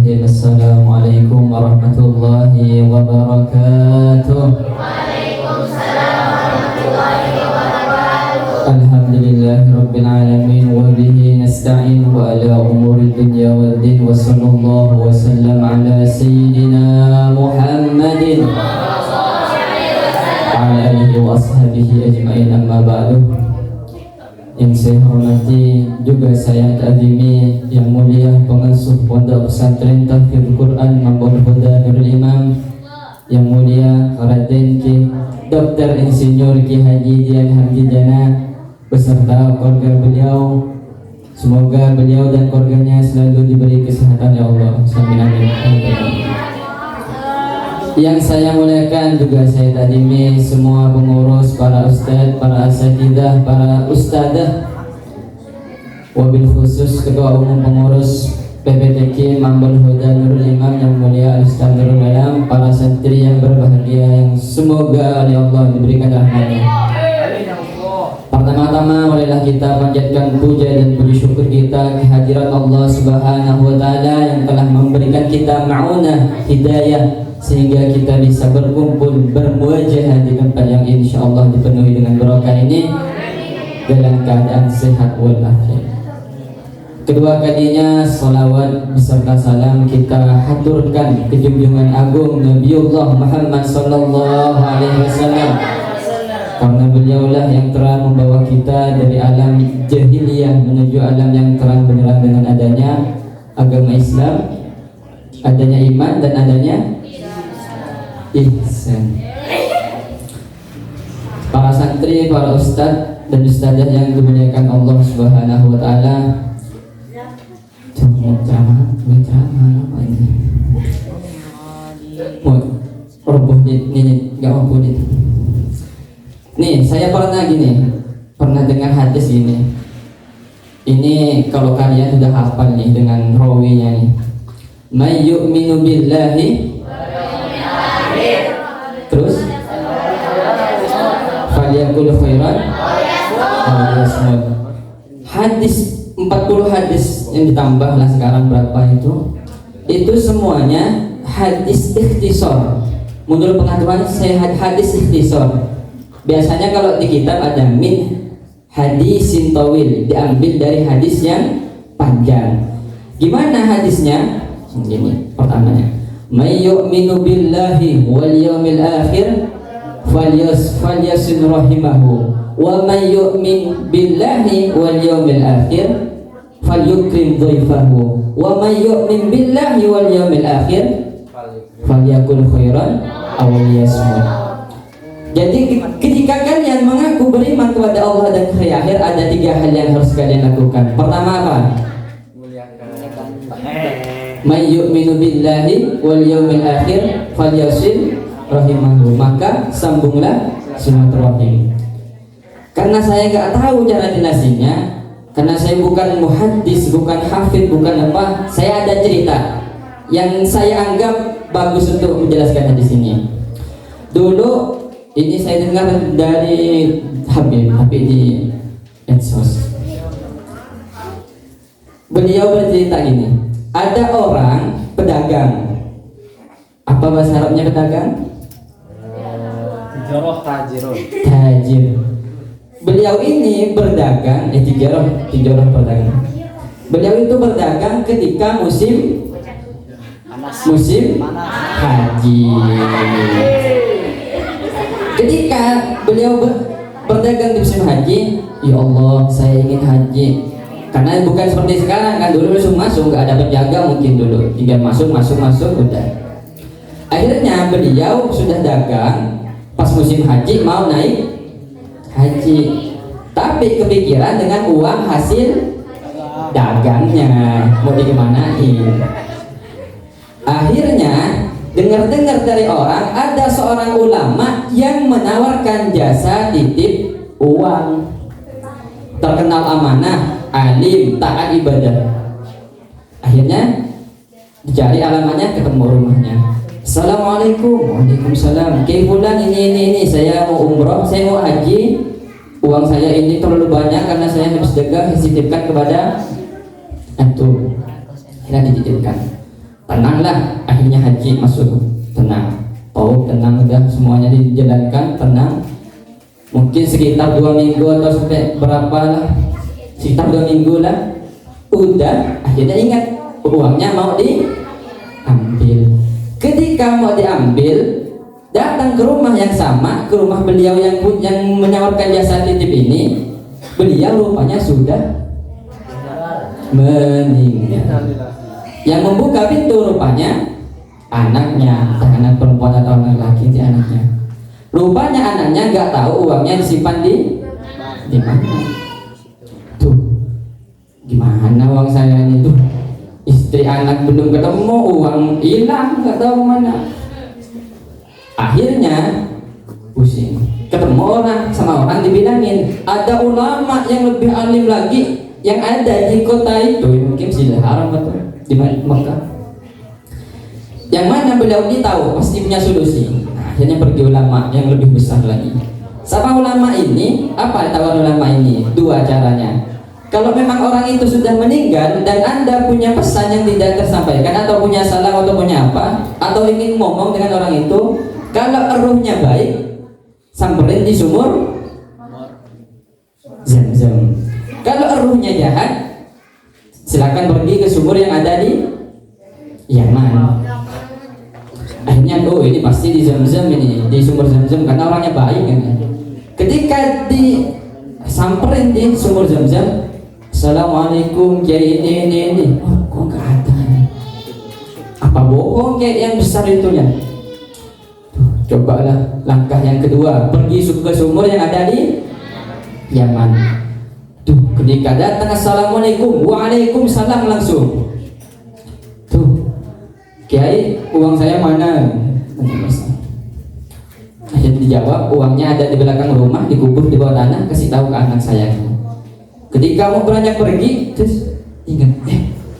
Bismillahirrahmanirrahim. Assalamualaikum warahmatullahi wabarakatuh. Waalaikumsalam warahmatullahi wabarakatuh. Alhamdulillahirabbil alamin wa bihi nasta'in wa ala umuri dunya waddin wa sallallahu wa sallam ala sayyidina Muhammadin wa ala alihi wa ashabihi ajma'in, amma ba'du. Yang saya hormati juga saya takzimi yang mulia pengasuh Pondok Pesantren Tahfidz Quran Mambon Huda Nurul Imam, yang mulia Raden Ki Dr. Insinyur Ki Haji Dian Hamdi Jana beserta keluarga beliau. Semoga beliau dan keluarganya selalu diberi kesehatan ya Allah. Amin amin. Yang saya muliakan juga saya takdimi semua pengurus, para ustadz, para asatidzah, para ustadzah, wabil khusus ketua umum pengurus PPTQ Mambon Huda Nurul Imam yang mulia Ustaz Nurul Alam, para santri yang berbahagia yang semoga oleh Allah diberikan rahmatnya. Pertama-tama marilah kita panjatkan puja dan puji syukur kita kehadirat Allah Subhanahu wa taala yang telah memberikan kita ma'unah hidayah sehingga kita bisa berkumpul bermuajah di tempat yang insyaallah dipenuhi dengan barokah ini dalam keadaan sehat walafiat. Kedua kalinya salawat beserta salam kita haturkan ke junjungan agung Nabiullah Muhammad sallallahu alaihi wasallam, karena beliaulah yang telah membawa kita dari alam jahiliyah menuju alam yang terang benderang dengan adanya agama Islam, adanya iman dan adanya ihsan. Para santri, para ustadz dan ustadzah yang dimuliakan Allah Subhanahu wa taala. Ceramah apa ini? Roboh ini enggak mampu nih. Nih, saya pernah dengar hadis gini. Ini kalau kalian sudah hafal nih dengan rawinya nih. May yu'minu billahi, terus falyakul khairan aw liyasmut. Hadis 40 hadis yang ditambah lah sekarang berapa itu semuanya hadis ikhtisar. Menurut pengaturan saya hadis ikhtisar. Biasanya kalau di kitab ada min hadisin tawil, diambil dari hadis yang panjang. Gimana hadisnya? Gini pertamanya, may yu'minu billahi wal yawmil akhir falyasin rahimahu wa may yu'min billahi wal yawmil akhir falyukrim dhaifahu wa may yu'min billahi wal yawmil akhir falyakul khairan aw liyasmut. Jadi ketika kalian mengaku beriman kepada Allah dan hari akhir, ada 3 hal yang harus kalian lakukan. Pertama apa? May yu'minu billahi wal yawmil akhir falyasil rahimahu, maka sambunglah silaturahim. Karena saya nggak tahu cara jelasinnya, karena saya bukan muhaddis, bukan hafid, bukan apa, saya ada cerita yang saya anggap bagus untuk menjelaskan hadis ini. Dulu ini saya dengar dari Habib di Edsos. Beliau bercerita gini, ada orang pedagang. Apa bahasa Arabnya pedagang? Tajir. Beliau ini berdagang, tijarah perdagangan. Beliau itu berdagang ketika musim haji. Ketika beliau berdagang di musim haji, ya Allah saya ingin haji. Karena bukan seperti sekarang kan, dulu masuk nggak ada penjaga mungkin dulu, tinggal masuk udah. Akhirnya beliau sudah dagang pas musim haji, mau naik haji, tapi kepikiran dengan uang hasil dagangnya mau dikemanain. Akhirnya dengar-dengar dari orang, ada seorang ulama yang menawarkan jasa titip uang, terkenal amanah, alim, taat ibadah. Akhirnya dicari alamatnya, ketemu rumahnya. Assalamualaikum. Waalaikumsalam. Kebulan ini saya mau umroh, saya mau haji. Uang saya ini terlalu banyak karena saya habis dagang, titipkan kepada antum. Akhirnya dititipkan. tenanglah. Akhirnya haji masuk, tenang, tenang, udah semuanya dijalankan, tenang. Mungkin sekitar 2 minggu atau sampai berapa lah, sekitar 2 minggu lah, udah akhirnya ingat uangnya mau diambil. Ketika mau diambil, datang ke rumah yang sama, ke rumah beliau yang menawarkan jasa titip ini. Beliau rupanya sudah meninggal. Yang membuka pintu rupanya anaknya, entah anak perempuan atau anak laki, itu anaknya. Rupanya anaknya nggak tahu uangnya disimpan di mana. Tuh, gimana uang saya ini tuh? Istri anak belum ketemu, uang hilang, nggak tahu mana. Akhirnya pusing, ketemu orang, sama orang dibilangin ada ulama yang lebih alim lagi yang ada di kota itu, mungkin Masjidil Haram atau di Mekah, yang mana beliau ini tahu pasti punya solusi. Nah, akhirnya pergi ulama yang lebih besar lagi. Sama ulama ini, apa tawar ulama ini? 2 caranya. Kalau memang orang itu sudah meninggal dan Anda punya pesan yang tidak tersampaikan, atau punya salah, atau punya apa, atau ingin ngomong dengan orang itu, kalau ruhnya baik, samperin di sumur Zam-Zam. Kalau ruhnya jahat, silakan pergi ke sumur yang ada di Yaman. Akhirnya, oh ini pasti di Zam-Zam ini, di sumur Zam-Zam, karena orangnya baik kan. Ketika disamperin di sumur Zam-Zam, Assalamualaikum Kiai ini. Oh, kok nggak ada? Apa bohong Kiai yang besar itunya? Cobalah langkah yang kedua, pergi ke sumur yang ada di Yaman. Tuh, ketika datang Assalamualaikum, Waalaikumsalam langsung. Tuh, Kiai, uang saya mana? Akhirnya dijawab, uangnya ada di belakang rumah, dikubur di bawah tanah, kasih tahu ke anak saya. Ketika mau beranjak pergi, terus ingat,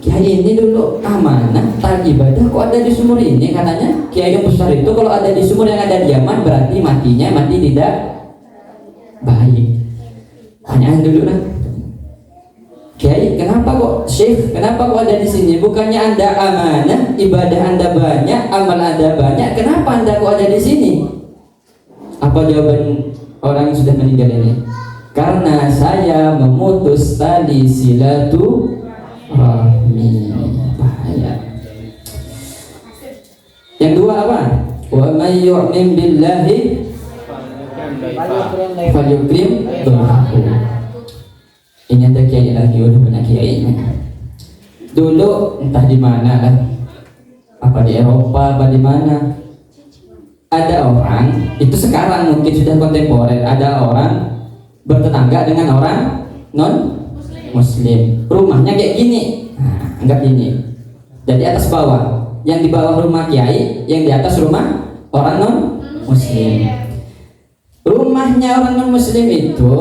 Kiai ini dulu amanah, tak ibadah, kok ada di sumur ini? Katanya Kiai yang besar itu kalau ada di sumur yang ada di Yaman berarti matinya mati tidak baik. Tanyaan dulu lah, Kiai, kenapa kok Syekh? Kenapa kok ada di sini? Bukannya Anda amanah, ibadah Anda banyak, amal Anda banyak, kenapa Anda kok ada di sini? Apa jawaban orang yang sudah meninggal ini? Karena saya memutus tali silaturahmi. Bahaya. Yang 2 apa? Wa may yu'min billahi falyukrim dhaifahu. Ini ada kiai lagi, udah banyak kiainya. Dulu entah di mana lah, apa di Eropa, apa di mana, ada orang itu, sekarang mungkin sudah kontemporer, ada orang bertetangga dengan orang non muslim, rumahnya kayak gini, nah, anggap ini, jadi atas bawah, yang di bawah rumah kiai, yang di atas rumah orang non muslim. Rumahnya orang non muslim itu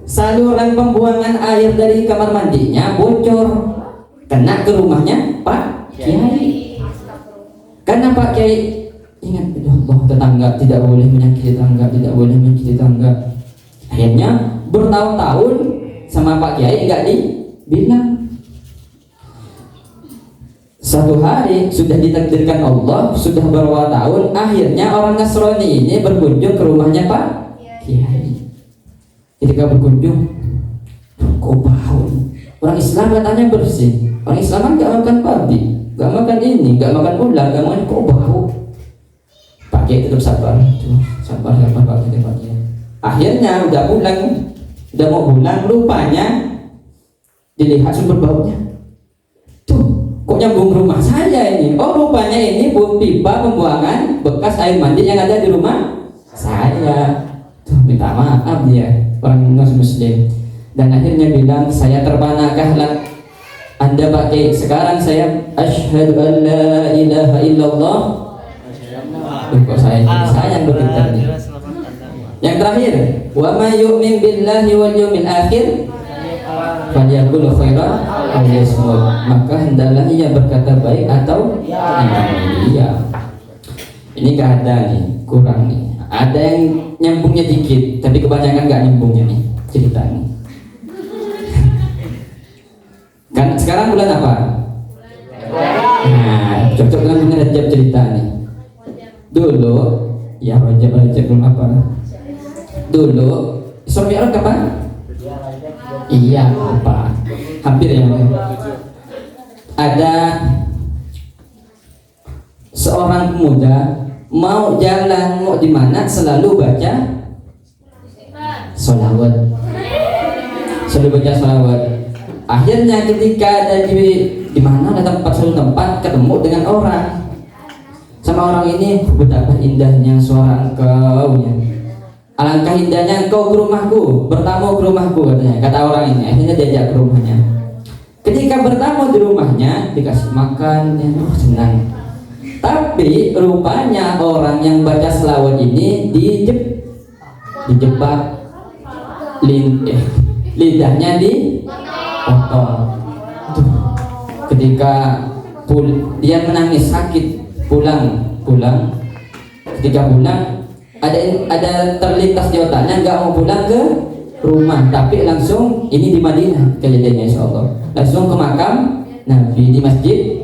saluran pembuangan air dari kamar mandinya bocor, kena ke rumahnya Pak Kiai. Karena Pak Kiai ingat, Allah, tetangga tidak boleh menyakiti tetangga, tidak boleh menyakiti tetangga. Akhirnya bertahun-tahun sama Pak Kiai enggak dibilang. Satu hari sudah ditakdirkan Allah, sudah beberapa tahun, akhirnya orang Nasrani ini berkunjung ke rumahnya Pak Kiai. Ketika berkunjung, kok bau? Orang Islam katanya bersih, orang Islam kan nggak makan babi, nggak makan ini, nggak makan ular, nggak makan, kok bau? Pak Kiai tetap sabar, sabar Pak Kiai. Akhirnya udah pulang, udah mau pulang, rupanya dilihat sumber baunya. Tuh, kok nyambung rumah saya ini? Oh, rupanya ini pipa pembuangan bekas air mandi yang ada di rumah saya. Tuh, minta maaf dia, orang non-muslim. Dan akhirnya bilang, saya terpanakahlah Anda Pak Kiai. Sekarang saya asyhadu an la ilaha illallah. Kok saya yang berkata nih. Yang terakhir, wa may yu'min billahi wal yawmil akhir falyaqul khairan aw liyasmut. Maka hendaklah ia berkata baik atau iya. Ini enggak ada nih, kurang nih. Ada yang nyambungnya dikit, tapi kebanyakan enggak nyambungnya nih ceritanya. Kan sekarang bulan apa? Nah, cocok dengan Bung Rajab cerita nih. Dulu, ya Rajab belum apa. Dulu, Isra Mi'raj kapan? Iya, apa? Hampir ya. Ada seorang pemuda mau jalan mau di mana selalu baca sholawat. Selalu baca sholawat. Akhirnya ketika ada di mana ada suatu tempat ketemu dengan orang. Sama orang ini, betapa indahnya suara engkau ya. Alangkah indahnya engkau ke rumahku, bertamu ke rumahku katanya. Kata orang ini, akhirnya diajak ke rumahnya. Ketika bertamu di rumahnya, dikasih makan, ya, senang. Tapi rupanya orang yang baca selawat ini dijebak lidahnya dipotong. Ketika dia menangis sakit, pulang. Ketika pulang, ada terlintas di otaknya nggak mau pulang ke rumah, tapi langsung ini di Madinah kejadiannya, insya Allah langsung ke makam Nabi di Masjid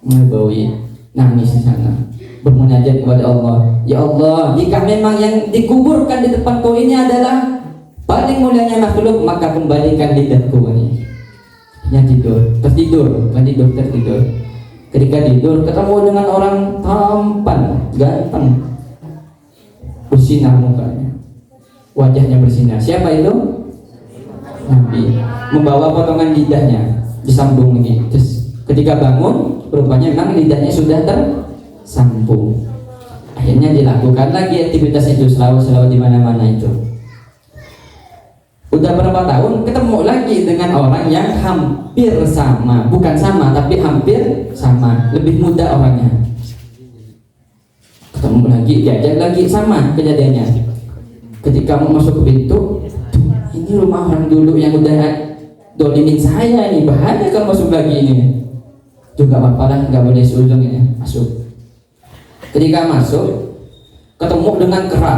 Nabawi, nangis di sana, bermunajat kepada Allah. Ya Allah, jika memang yang dikuburkan di depanku ini adalah paling mulianya makhluk, maka kembalikan lidahku ini. Tertidur. Ketika tidur ketemu dengan orang tampan, ganteng, bersinar mukanya, wajahnya bersinar. Siapa itu? Nabi. Membawa potongan lidahnya, disambung lagi. Terus ketika bangun, rupanya memang lidahnya sudah tersambung. Akhirnya dilakukan lagi aktivitas itu, selawat di mana-mana itu. Udah berapa tahun ketemu lagi dengan orang yang hampir sama, bukan sama tapi hampir sama, lebih muda orangnya. Ketemu lagi, diajak lagi, sama kejadiannya. Ketika mau masuk ke pintu, ini rumah orang dulu yang udah dolimin saya nih, bahaya kalau masuk lagi ini. Juga apa-apa lah, nggak boleh seujung ini, masuk. Ketika masuk, ketemu dengan kera.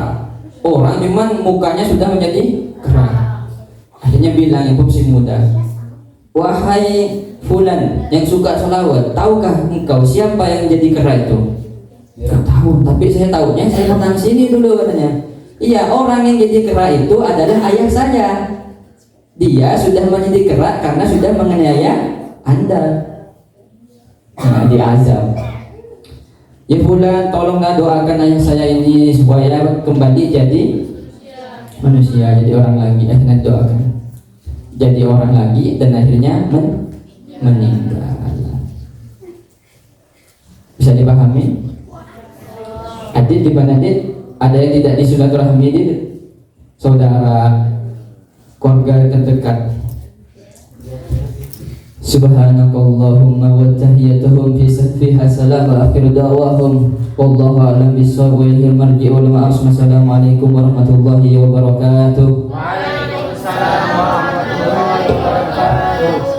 Orang memang mukanya sudah menjadi kera. Akhirnya bilang ibu si muda, wahai fulan yang suka sholawat, tahukah engkau siapa yang jadi kera itu? Gak tahu, tapi saya tahunya saya datang sini dulu katanya. Iya, orang yang jadi kera itu adalah ayah saya. Dia sudah menjadi kera karena sudah menganiaya Anda. Nah, diazab. Ya fulan, tolonglah doakan ayah saya ini supaya kembali jadi manusia, jadi orang lagi. Akhirnya doakan jadi orang lagi dan akhirnya meninggal. Bisa dipahami? Adit di mana Adit? Ada yang tidak disilaturahmi di saudara, keluarga terdekat. Subhanakallahumma wa tahiyyatuhum fiha salam wa akhiru da'wahum wallahu a'lam bissawab wa ilaihi marji'u wal ma'ab. Assalamualaikum warahmatullahi wabarakatuh. Waalaikumsalam warahmatullahi wabarakatuh.